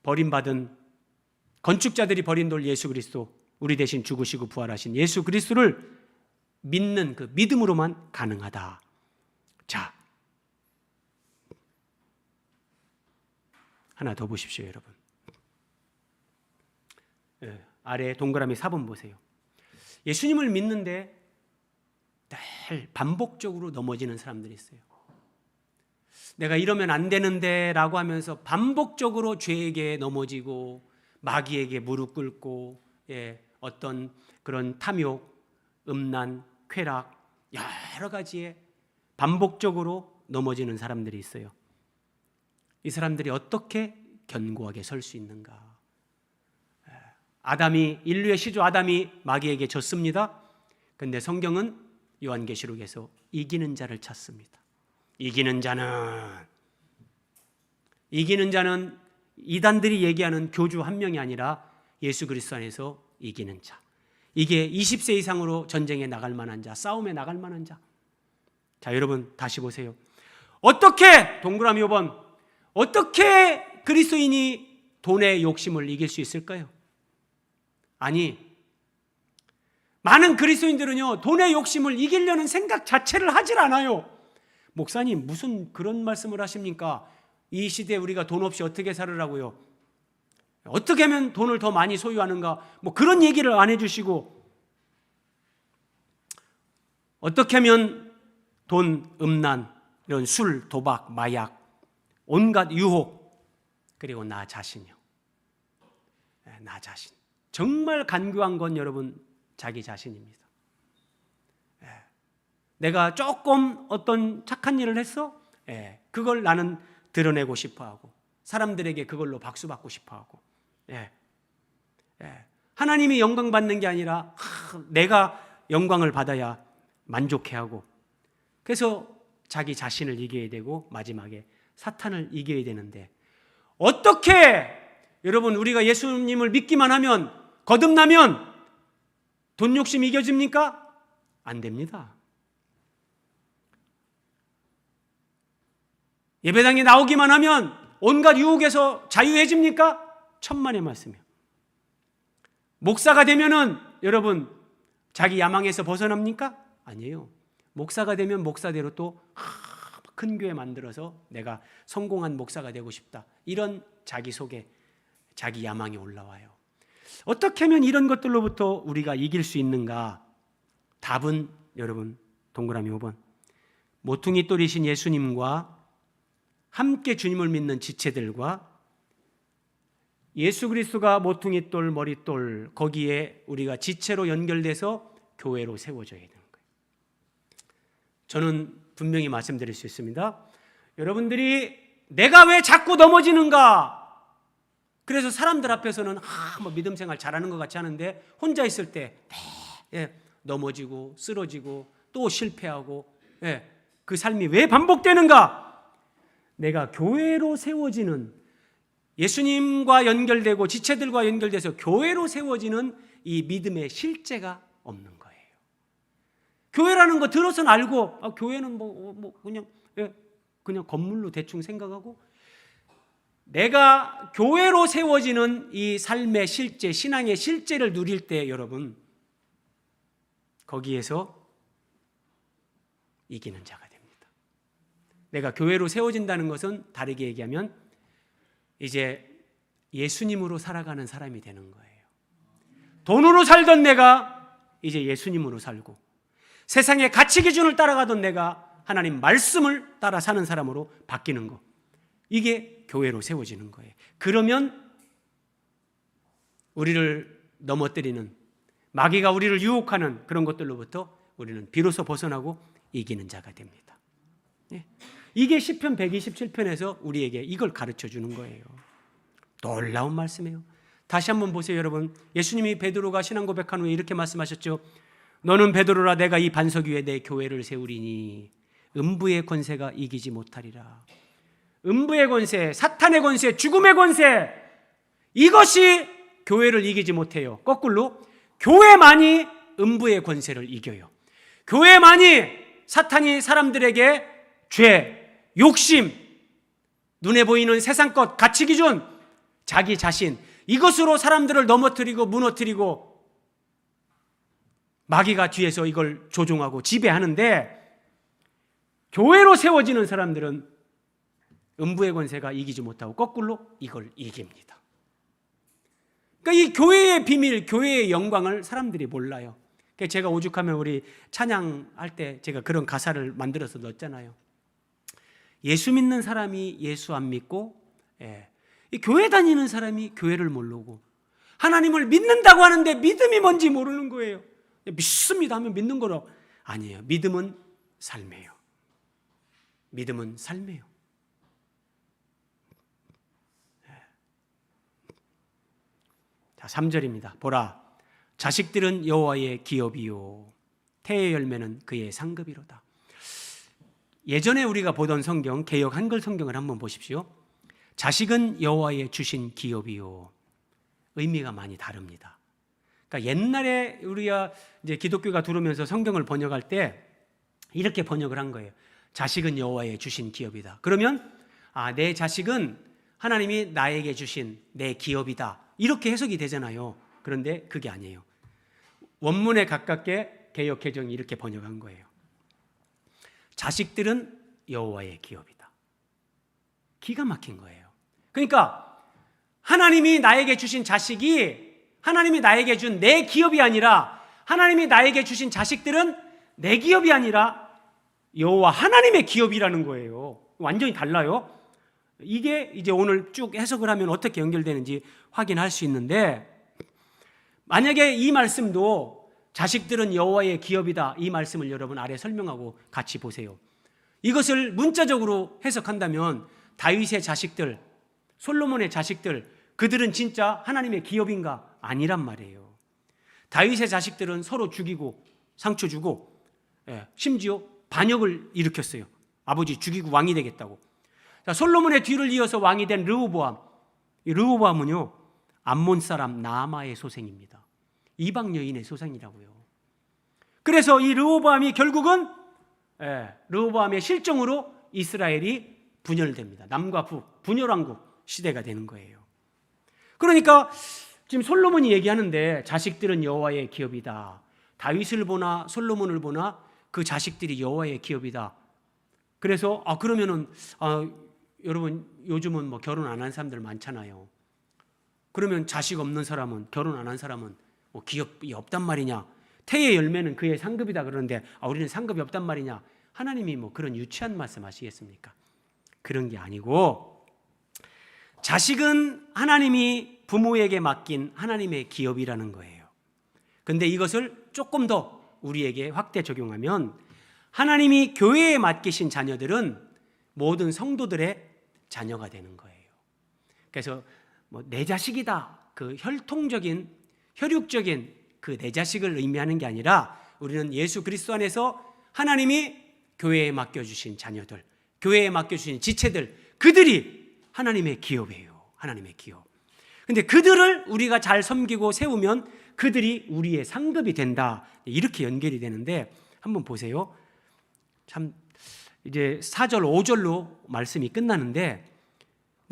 버림받은 건축자들이 버린 돌 예수 그리스도, 우리 대신 죽으시고 부활하신 예수 그리스도를 믿는 그 믿음으로만 가능하다. 자, 하나 더 보십시오, 여러분. 아래 동그라미 4번 보세요. 예수님을 믿는데 늘 반복적으로 넘어지는 사람들이 있어요. 내가 이러면 안 되는데 라고 하면서 반복적으로 죄에게 넘어지고 마귀에게 무릎 꿇고, 어떤 그런 탐욕, 음란, 쾌락, 여러 가지에 반복적으로 넘어지는 사람들이 있어요. 이 사람들이 어떻게 견고하게 설 수 있는가? 인류의 시조 아담이 마귀에게 졌습니다. 그런데 성경은 요한계시록에서 이기는 자를 찾습니다. 이기는 자는 이단들이 얘기하는 교주 한 명이 아니라 예수 그리스도 안에서 이기는 자. 이게 20세 이상으로 전쟁에 나갈 만한 자, 싸움에 나갈 만한 자. 자, 여러분 다시 보세요. 어떻게 동그라미 5번 어떻게 그리스도인이 돈의 욕심을 이길 수 있을까요? 아니, 많은 그리스도인들은요 돈의 욕심을 이기려는 생각 자체를 하질 않아요. 목사님 무슨 그런 말씀을 하십니까? 이 시대에 우리가 돈 없이 어떻게 살으라고요? 어떻게 하면 돈을 더 많이 소유하는가? 뭐 그런 얘기를 안 해주시고, 어떻게 하면 돈, 음란, 이런 술, 도박, 마약, 온갖 유혹, 그리고 나 자신이요. 나 자신. 정말 간교한 건 여러분 자기 자신입니다. 내가 조금 어떤 착한 일을 했어? 그걸 나는 드러내고 싶어하고 사람들에게 그걸로 박수 받고 싶어하고, 하나님이 영광 받는 게 아니라 내가 영광을 받아야 만족해하고, 그래서 자기 자신을 이겨야 되고 마지막에 사탄을 이겨야 되는데, 어떻게 여러분 우리가 예수님을 믿기만 하면, 거듭나면 돈 욕심 이겨집니까? 안 됩니다. 예배당에 나오기만 하면 온갖 유혹에서 자유해집니까? 천만의 말씀이요. 목사가 되면은 여러분 자기 야망에서 벗어납니까? 아니에요. 목사가 되면 목사대로 또 큰 교회 만들어서 내가 성공한 목사가 되고 싶다, 이런 자기 속에 자기 야망이 올라와요. 어떻게 하면 이런 것들로부터 우리가 이길 수 있는가? 답은 여러분 동그라미 5번 모퉁이 돌이신 예수님과 함께 주님을 믿는 지체들과 예수 그리스도가 모퉁이 돌, 머리 돌, 거기에 우리가 지체로 연결돼서 교회로 세워져야 되는 거예요. 저는 분명히 말씀드릴 수 있습니다. 여러분들이 내가 왜 자꾸 넘어지는가? 그래서 사람들 앞에서는 뭐 믿음 생활 잘하는 것 같이 하는데 혼자 있을 때 넘어지고 쓰러지고 또 실패하고, 그 삶이 왜 반복되는가? 내가 교회로 세워지는, 예수님과 연결되고 지체들과 연결돼서 교회로 세워지는 이 믿음의 실제가 없는 거예요. 교회라는 거 들어서는 알고, 교회는 그냥 건물로 대충 생각하고, 내가 교회로 세워지는 이 삶의 실제, 신앙의 실제를 누릴 때 여러분 거기에서 이기는 자가 됩니다. 내가 교회로 세워진다는 것은 다르게 얘기하면 이제 예수님으로 살아가는 사람이 되는 거예요. 돈으로 살던 내가 이제 예수님으로 살고, 세상의 가치 기준을 따라가던 내가 하나님 말씀을 따라 사는 사람으로 바뀌는 거, 이게 교회로 세워지는 거예요. 그러면 우리를 넘어뜨리는, 마귀가 우리를 유혹하는 그런 것들로부터 우리는 비로소 벗어나고 이기는 자가 됩니다. 이게 시편 127편에서 우리에게 이걸 가르쳐 주는 거예요. 놀라운 말씀이에요. 다시 한번 보세요, 여러분. 예수님이 베드로가 신앙 고백한 후에 이렇게 말씀하셨죠. 너는 베드로라, 내가 이 반석 위에 내 교회를 세우리니 음부의 권세가 이기지 못하리라. 음부의 권세, 사탄의 권세, 죽음의 권세, 이것이 교회를 이기지 못해요. 거꾸로 교회만이 음부의 권세를 이겨요. 교회만이 사탄이 사람들에게 죄, 욕심, 눈에 보이는 세상 것, 가치 기준, 자기 자신, 이것으로 사람들을 넘어뜨리고 무너뜨리고 마귀가 뒤에서 이걸 조종하고 지배하는데, 교회로 세워지는 사람들은 음부의 권세가 이기지 못하고 거꾸로 이걸 이깁니다. 그러니까 이 교회의 비밀, 교회의 영광을 사람들이 몰라요. 그러니까 제가 오죽하면 우리 찬양할 때 제가 그런 가사를 만들어서 넣었잖아요. 예수 믿는 사람이 예수 안 믿고, 이 교회 다니는 사람이 교회를 모르고, 하나님을 믿는다고 하는데 믿음이 뭔지 모르는 거예요. 믿습니다 하면 믿는 거로, 아니에요. 믿음은 삶이에요. 믿음은 삶이에요. 자, 3절입니다. 보라, 자식들은 여호와의 기업이요 태의 열매는 그의 상급이로다. 예전에 우리가 보던 성경, 개역 한글 성경을 한번 보십시오. 자식은 여호와의 주신 기업이요, 의미가 많이 다릅니다. 그러니까 옛날에 우리가 이제 기독교가 들어오면서 성경을 번역할 때 이렇게 번역을 한 거예요. 자식은 여호와의 주신 기업이다. 그러면 내 자식은 하나님이 나에게 주신 내 기업이다. 이렇게 해석이 되잖아요. 그런데 그게 아니에요. 원문에 가깝게 개역 개정이 이렇게 번역한 거예요. 자식들은 여호와의 기업이다. 기가 막힌 거예요. 그러니까 하나님이 나에게 주신 자식이 하나님이 나에게 준 내 기업이 아니라 하나님이 나에게 주신 자식들은 내 기업이 아니라 여호와 하나님의 기업이라는 거예요. 완전히 달라요. 이게 이제 오늘 쭉 해석을 하면 어떻게 연결되는지 확인할 수 있는데, 만약에 이 말씀도 자식들은 여호와의 기업이다, 이 말씀을 여러분 아래 설명하고 같이 보세요. 이것을 문자적으로 해석한다면 다윗의 자식들, 솔로몬의 자식들, 그들은 진짜 하나님의 기업인가? 아니란 말이에요. 다윗의 자식들은 서로 죽이고 상처 주고 심지어 반역을 일으켰어요. 아버지 죽이고 왕이 되겠다고. 자, 솔로몬의 뒤를 이어서 왕이 된 르호보암. 이 르호보암은요, 암몬 사람 나아마의 소생입니다. 이방 여인의 소생이라고요. 그래서 이 르호보암이 결국은 르호보암의 실정으로 이스라엘이 분열됩니다. 남과 북, 분열왕국 시대가 되는 거예요. 그러니까 지금 솔로몬이 얘기하는데 자식들은 여호와의 기업이다. 다윗을 보나 솔로몬을 보나 그 자식들이 여호와의 기업이다. 그래서 그러면은 여러분 요즘은 뭐 결혼 안 한 사람들 많잖아요. 그러면 자식 없는 사람은, 결혼 안 한 사람은 뭐 기업이 없단 말이냐? 태의 열매는 그의 상급이다 그러는데 우리는 상급이 없단 말이냐? 하나님이 뭐 그런 유치한 말씀 하시겠습니까? 그런 게 아니고, 자식은 하나님이 부모에게 맡긴 하나님의 기업이라는 거예요. 근데 이것을 조금 더 우리에게 확대 적용하면 하나님이 교회에 맡기신 자녀들은 모든 성도들의 자녀가 되는 거예요. 그래서 뭐 내 자식이다, 그 혈통적인 혈육적인 그 내 자식을 의미하는 게 아니라, 우리는 예수 그리스도 안에서 하나님이 교회에 맡겨주신 자녀들, 교회에 맡겨주신 지체들, 그들이 하나님의 기업이에요. 하나님의 기업. 근데 그들을 우리가 잘 섬기고 세우면 그들이 우리의 상급이 된다. 이렇게 연결이 되는데, 한번 보세요. 참 이제 4절 5절로 말씀이 끝나는데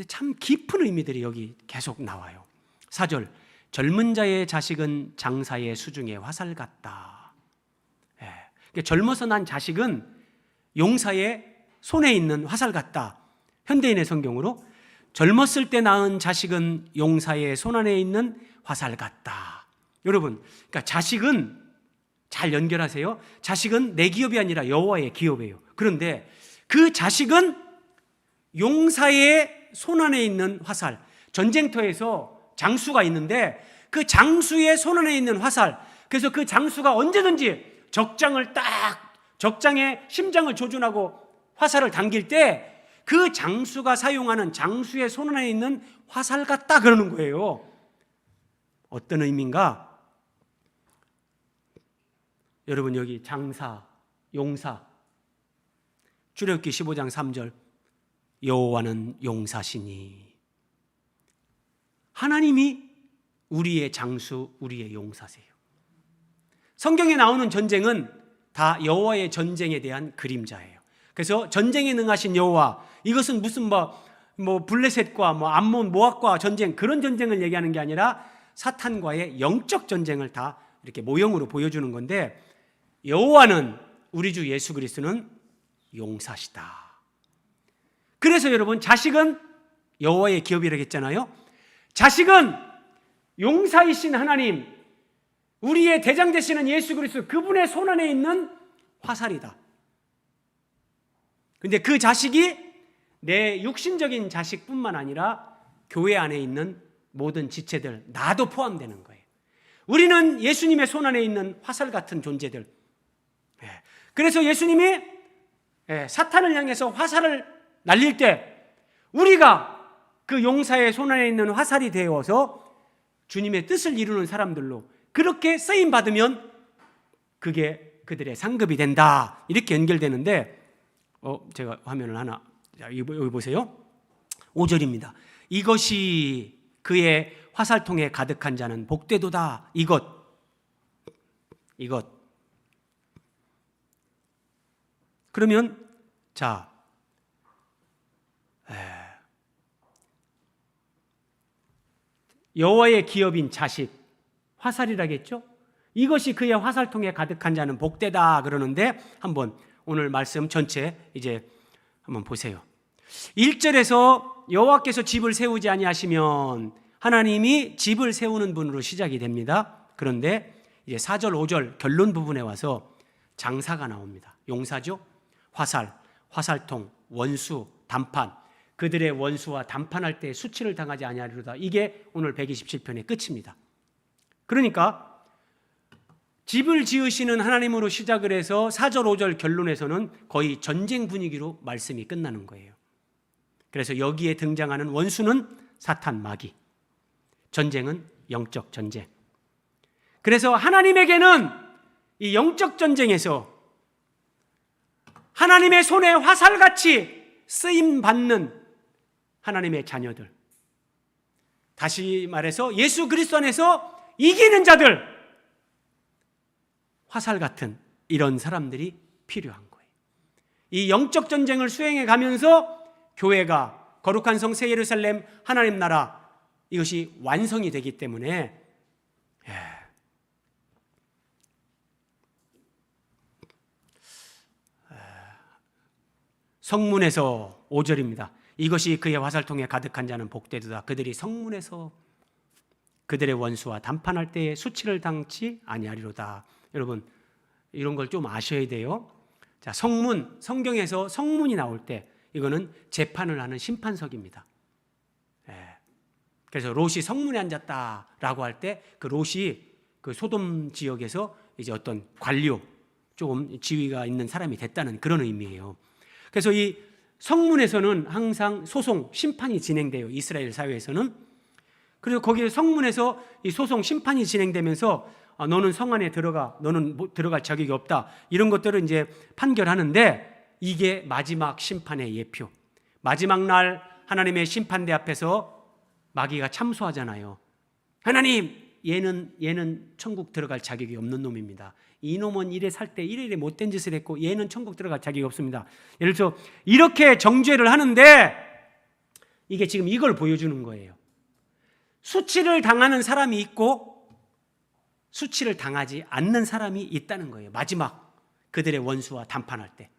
참 깊은 의미들이 여기 계속 나와요. 4절, 젊은 자의 자식은 장사의 수중에 화살 같다. 그러니까 젊어서 난 자식은 용사의 손에 있는 화살 같다. 현대인의 성경으로 젊었을 때 낳은 자식은 용사의 손 안에 있는 화살 같다. 여러분, 그러니까 자식은, 잘 연결하세요. 자식은 내 기업이 아니라 여호와의 기업이에요. 그런데 그 자식은 용사의 손 안에 있는 화살, 전쟁터에서 장수가 있는데 그 장수의 손 안에 있는 화살, 그래서 그 장수가 언제든지 적장의 심장을 조준하고 화살을 당길 때 그 장수가 사용하는 장수의 손 안에 있는 화살 같다 그러는 거예요. 어떤 의미인가? 여러분, 여기 장사, 용사, 출애굽기 15장 3절, 여호와는 용사시니, 하나님이 우리의 장수, 우리의 용사세요. 성경에 나오는 전쟁은 다 여호와의 전쟁에 대한 그림자예요. 그래서 전쟁에 능하신 여호와, 이것은 무슨 뭐 블레셋과 뭐 암몬 모압과 전쟁, 그런 전쟁을 얘기하는 게 아니라 사탄과의 영적 전쟁을 다 이렇게 모형으로 보여주는 건데, 여호와는, 우리 주 예수 그리스도는 용사시다. 그래서 여러분, 자식은 여호와의 기업이라고 했잖아요. 자식은 용사이신 하나님, 우리의 대장 되시는 예수 그리스도, 그분의 손 안에 있는 화살이다. 근데 그 자식이 내 육신적인 자식뿐만 아니라 교회 안에 있는 모든 지체들, 나도 포함되는 거예요. 우리는 예수님의 손 안에 있는 화살 같은 존재들. 그래서 예수님이 사탄을 향해서 화살을 날릴 때 우리가 그 용사의 손 안에 있는 화살이 되어서 주님의 뜻을 이루는 사람들로 그렇게 쓰임 받으면 그게 그들의 상급이 된다. 이렇게 연결되는데, 제가 화면을 하나, 여기 보세요. 5절입니다. 이것이 그의 화살통에 가득한 자는 복되도다. 이것, 이것. 그러면 자, 여호와의 기업인 자식, 화살이라겠죠? 이것이 그의 화살통에 가득한 자는 복되다 그러는데 한번 오늘 말씀 전체 이제 한번 보세요. 1절에서 여호와께서 집을 세우지 아니하시면 하나님이 집을 세우는 분으로 시작이 됩니다. 그런데 이제 4절, 5절 결론 부분에 와서 장사가 나옵니다. 용사죠? 화살, 화살통, 원수, 단판. 그들의 원수와 단판할 때 수치를 당하지 아니하리로다. 이게 오늘 127편의 끝입니다. 그러니까 집을 지으시는 하나님으로 시작을 해서 4절, 5절 결론에서는 거의 전쟁 분위기로 말씀이 끝나는 거예요. 그래서 여기에 등장하는 원수는 사탄, 마귀. 전쟁은 영적 전쟁. 그래서 하나님에게는 이 영적 전쟁에서 하나님의 손에 화살같이 쓰임받는 하나님의 자녀들, 다시 말해서 예수 그리스도 안에서 이기는 자들, 화살 같은 이런 사람들이 필요한 거예요. 이 영적 전쟁을 수행해 가면서 교회가 거룩한 성 새 예루살렘 하나님 나라 이것이 완성이 되기 때문에 성문에서 5절입니다. 이것이 그의 화살통에 가득한 자는 복되도다. 그들이 성문에서 그들의 원수와 단판할 때에 수치를 당치 아니하리로다. 여러분 이런 걸 좀 아셔야 돼요. 자, 성문, 성경에서 성문이 나올 때 이거는 재판을 하는 심판석입니다. 그래서 롯이 성문에 앉았다라고 할 때 그 롯이 그 소돔 지역에서 이제 어떤 관료, 조금 지위가 있는 사람이 됐다는 그런 의미예요. 그래서 이 성문에서는 항상 소송, 심판이 진행돼요. 이스라엘 사회에서는. 그래서 거기 성문에서 이 소송, 심판이 진행되면서 너는 성 안에 들어가, 너는 들어갈 자격이 없다. 이런 것들을 이제 판결하는데 이게 마지막 심판의 예표. 마지막 날 하나님의 심판대 앞에서 마귀가 참소하잖아요. 하나님, 얘는 천국 들어갈 자격이 없는 놈입니다. 이놈은 이래 살 때 이래 못된 짓을 했고 얘는 천국 들어갈 자격이 없습니다. 예를 들어서 이렇게 정죄를 하는데 이게 지금 이걸 보여주는 거예요. 수치를 당하는 사람이 있고 수치를 당하지 않는 사람이 있다는 거예요. 마지막 그들의 원수와 단판할 때.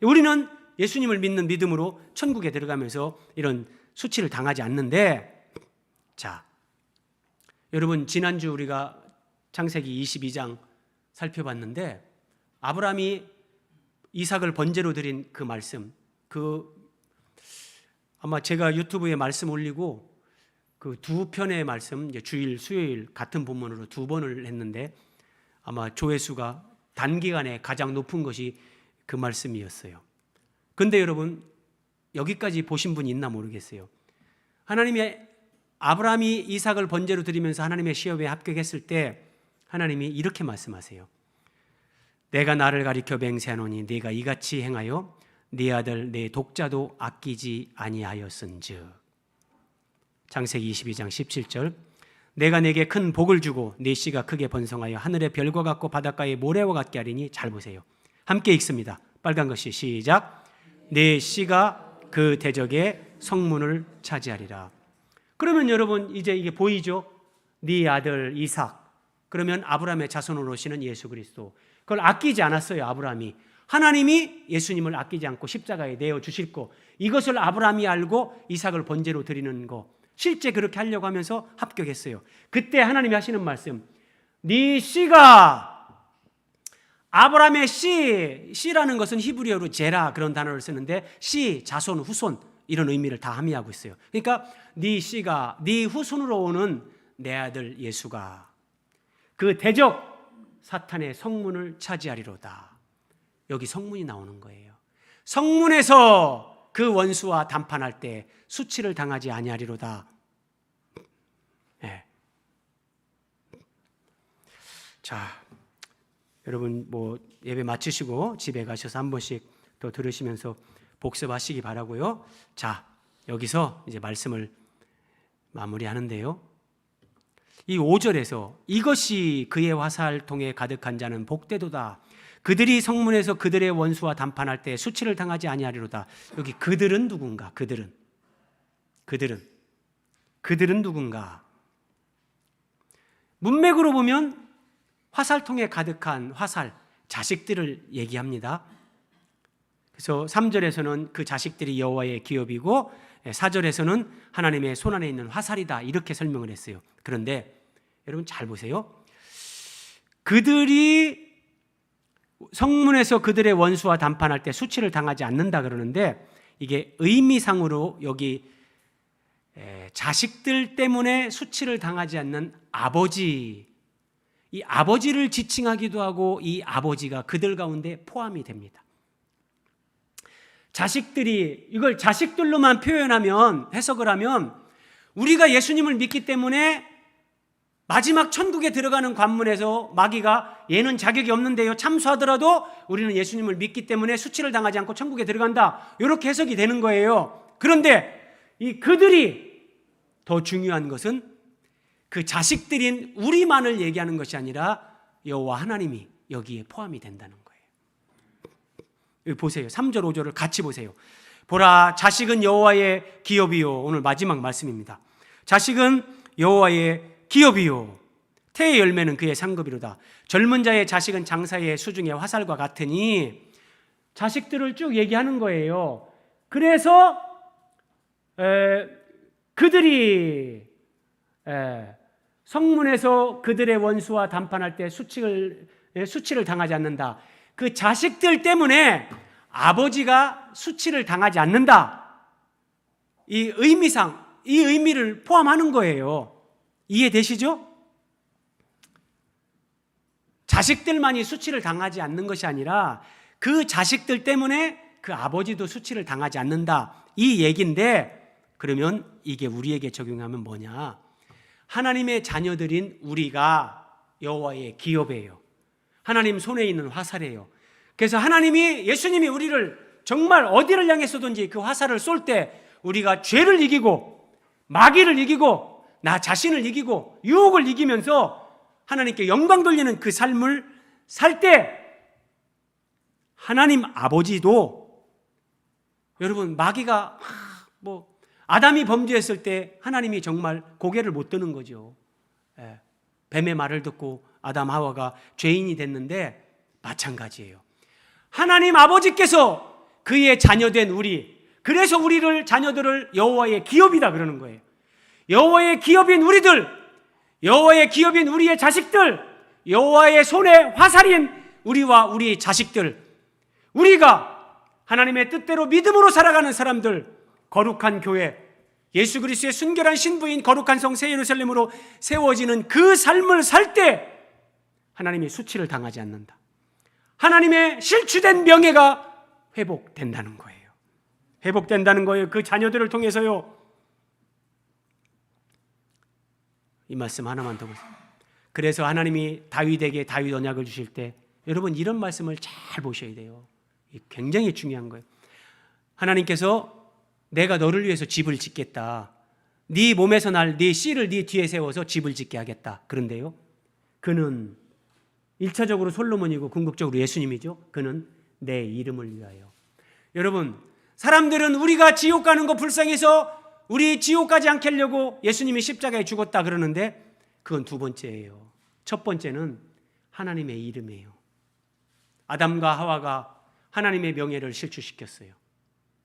우리는 예수님을 믿는 믿음으로 천국에 들어가면서 이런 수치를 당하지 않는데, 자, 여러분 지난주 우리가 창세기 22장 살펴봤는데 아브라함이 이삭을 번제로 드린 그 말씀, 아마 제가 유튜브에 말씀 올리고 그 두 편의 말씀, 이제 주일, 수요일 같은 본문으로 두 번을 했는데 아마 조회수가 단기간에 가장 높은 것이 그 말씀이었어요. 근데 여러분 여기까지 보신 분이 있나 모르겠어요. 아브라함이 이삭을 번제로 드리면서 하나님의 시험에 합격했을 때 하나님이 이렇게 말씀하세요. 내가 나를 가리켜 맹세하노니 네가 이같이 행하여 네 아들 네 독자도 아끼지 아니하였은즉. 창세기 22장 17절. 내가 내게 큰 복을 주고 네 씨가 크게 번성하여 하늘의 별과 같고 바닷가의 모래와 같게 하리니. 잘 보세요. 함께 읽습니다. 빨간 것이 시작. 네 씨가 그 대적의 성문을 차지하리라. 그러면 여러분 이제 이게 보이죠? 네 아들 이삭. 그러면 아브라함의 자손으로 오시는 예수 그리스도. 그걸 아끼지 않았어요. 아브라함이. 하나님이 예수님을 아끼지 않고 십자가에 내어주실 거, 이것을 아브라함이 알고 이삭을 번제로 드리는 거, 실제 그렇게 하려고 하면서 합격했어요. 그때 하나님이 하시는 말씀, 네 씨가, 아브라함의 씨라는 것은 히브리어로 제라 그런 단어를 쓰는데 씨, 자손, 후손 이런 의미를 다 함의하고 있어요. 그러니까 네 씨가, 네 후손으로 오는 내 아들 예수가 그 대적 사탄의 성문을 차지하리로다. 여기 성문이 나오는 거예요. 성문에서 그 원수와 단판할 때 수치를 당하지 아니하리로다. 네. 자, 여러분 뭐 예배 마치시고 집에 가셔서 한 번씩 더 들으시면서 복습하시기 바라고요. 자, 여기서 이제 말씀을 마무리하는데요. 이 5절에서 이것이 그의 화살통에 가득한 자는 복되도다. 그들이 성문에서 그들의 원수와 담판할 때 수치를 당하지 아니하리로다. 여기 그들은 누군가? 그들은 누군가? 문맥으로 보면 화살통에 가득한 화살, 자식들을 얘기합니다. 그래서 3절에서는 그 자식들이 여호와의 기업이고 4절에서는 하나님의 손안에 있는 화살이다 이렇게 설명을 했어요. 그런데 여러분 잘 보세요. 그들이 성문에서 그들의 원수와 담판할 때 수치를 당하지 않는다 그러는데 이게 의미상으로 여기 자식들 때문에 수치를 당하지 않는 아버지, 이 아버지를 지칭하기도 하고 이 아버지가 그들 가운데 포함이 됩니다. 자식들이 이걸 자식들로만 표현하면 해석을 하면 우리가 예수님을 믿기 때문에 마지막 천국에 들어가는 관문에서 마귀가 얘는 자격이 없는데요 참수하더라도 우리는 예수님을 믿기 때문에 수치를 당하지 않고 천국에 들어간다 이렇게 해석이 되는 거예요. 그런데 이 그들이 더 중요한 것은 그 자식들인 우리만을 얘기하는 것이 아니라 여호와 하나님이 여기에 포함이 된다는 거예요. 여기 보세요. 3절 5절을 같이 보세요. 보라 자식은 여호와의 기업이요. 오늘 마지막 말씀입니다. 자식은 여호와의 기업이요 태의 열매는 그의 상급이로다. 젊은 자의 자식은 장사의 수중의 화살과 같으니 자식들을 쭉 얘기하는 거예요. 그래서 그들이 성문에서 그들의 원수와 담판할 때 수치를 당하지 않는다. 그 자식들 때문에 아버지가 수치를 당하지 않는다. 이 의미상 이 의미를 포함하는 거예요. 이해되시죠? 자식들만이 수치를 당하지 않는 것이 아니라 그 자식들 때문에 그 아버지도 수치를 당하지 않는다. 이 얘기인데 그러면 이게 우리에게 적용하면 뭐냐? 하나님의 자녀들인 우리가 여호와의 기업이에요. 하나님 손에 있는 화살이에요. 그래서 하나님이 예수님이 우리를 정말 어디를 향해 쏘든지 그 화살을 쏠 때 우리가 죄를 이기고 마귀를 이기고 나 자신을 이기고 유혹을 이기면서 하나님께 영광 돌리는 그 삶을 살 때 하나님 아버지도 여러분 마귀가 아담이 범죄했을 때 하나님이 정말 고개를 못 드는 거죠. 뱀의 말을 듣고 아담 하와가 죄인이 됐는데 마찬가지예요. 하나님 아버지께서 그의 자녀된 우리, 그래서 우리를 자녀들을 여호와의 기업이다 그러는 거예요. 여호와의 기업인 우리들, 여호와의 기업인 우리의 자식들, 여호와의 손에 화살인 우리와 우리 자식들, 우리가 하나님의 뜻대로 믿음으로 살아가는 사람들, 거룩한 교회, 예수 그리스도의 순결한 신부인 거룩한 성 새 예루살렘으로 세워지는 그 삶을 살 때 하나님이 수치를 당하지 않는다. 하나님의 실추된 명예가 회복된다는 거예요. 회복된다는 거예요. 그 자녀들을 통해서요. 이 말씀 하나만 더 보세요. 그래서 하나님이 다윗에게 다윗 언약을 주실 때 여러분 이런 말씀을 잘 보셔야 돼요. 굉장히 중요한 거예요. 하나님께서 내가 너를 위해서 집을 짓겠다. 네 몸에서 날 네 씨를 네 뒤에 세워서 집을 짓게 하겠다. 그런데요. 그는 1차적으로 솔로몬이고 궁극적으로 예수님이죠. 그는 내 이름을 위하여. 여러분 사람들은 우리가 지옥 가는 거 불쌍해서 우리 지옥 가지 않게 하려고 예수님이 십자가에 죽었다 그러는데 그건 두 번째예요. 첫 번째는 하나님의 이름이에요. 아담과 하와가 하나님의 명예를 실추시켰어요.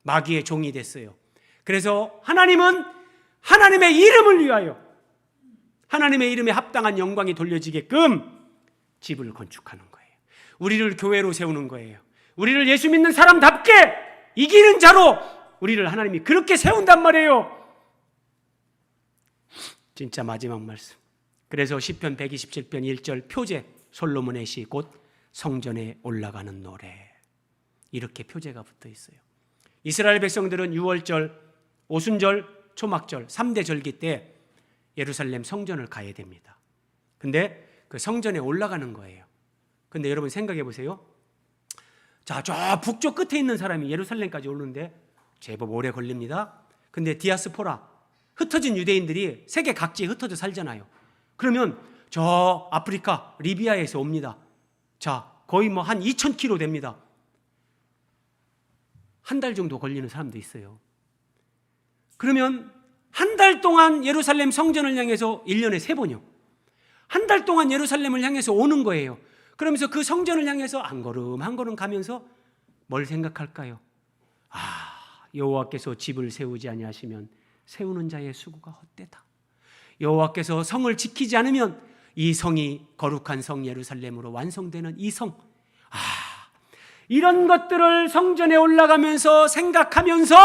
마귀의 종이 됐어요. 그래서 하나님은 하나님의 이름을 위하여 하나님의 이름에 합당한 영광이 돌려지게끔 집을 건축하는 거예요. 우리를 교회로 세우는 거예요. 우리를 예수 믿는 사람답게 이기는 자로 우리를 하나님이 그렇게 세운단 말이에요. 진짜 마지막 말씀. 그래서 시편 127편 1절 표제 솔로몬의 시 곧 성전에 올라가는 노래 이렇게 표제가 붙어 있어요. 이스라엘 백성들은 유월절, 오순절, 초막절 3대 절기 때 예루살렘 성전을 가야 됩니다. 근데 그 성전에 올라가는 거예요. 근데 여러분 생각해 보세요. 자, 저 북쪽 끝에 있는 사람이 예루살렘까지 오는데 제법 오래 걸립니다. 근데 디아스포라 흩어진 유대인들이 세계 각지에 흩어져 살잖아요. 그러면 저 아프리카 리비아에서 옵니다. 자, 거의 뭐 한 2,000km 됩니다. 한 달 정도 걸리는 사람도 있어요. 그러면 한 달 동안 예루살렘 성전을 향해서 1년에 3번이요. 한 달 동안 예루살렘을 향해서 오는 거예요. 그러면서 그 성전을 향해서 한 걸음 한 걸음 가면서 뭘 생각할까요? 여호와께서 집을 세우지 아니하시면 세우는 자의 수고가 헛되다. 여호와께서 성을 지키지 않으면 이 성이 거룩한 성 예루살렘으로 완성되는 이 성. 이런 것들을 성전에 올라가면서 생각하면서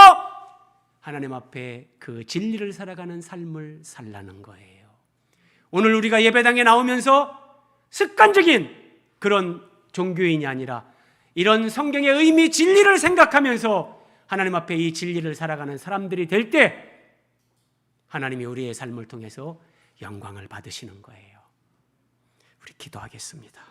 하나님 앞에 그 진리를 살아가는 삶을 살라는 거예요. 오늘 우리가 예배당에 나오면서 습관적인 그런 종교인이 아니라 이런 성경의 의미, 진리를 생각하면서 하나님 앞에 이 진리를 살아가는 사람들이 될 때 하나님이 우리의 삶을 통해서 영광을 받으시는 거예요. 우리 기도하겠습니다.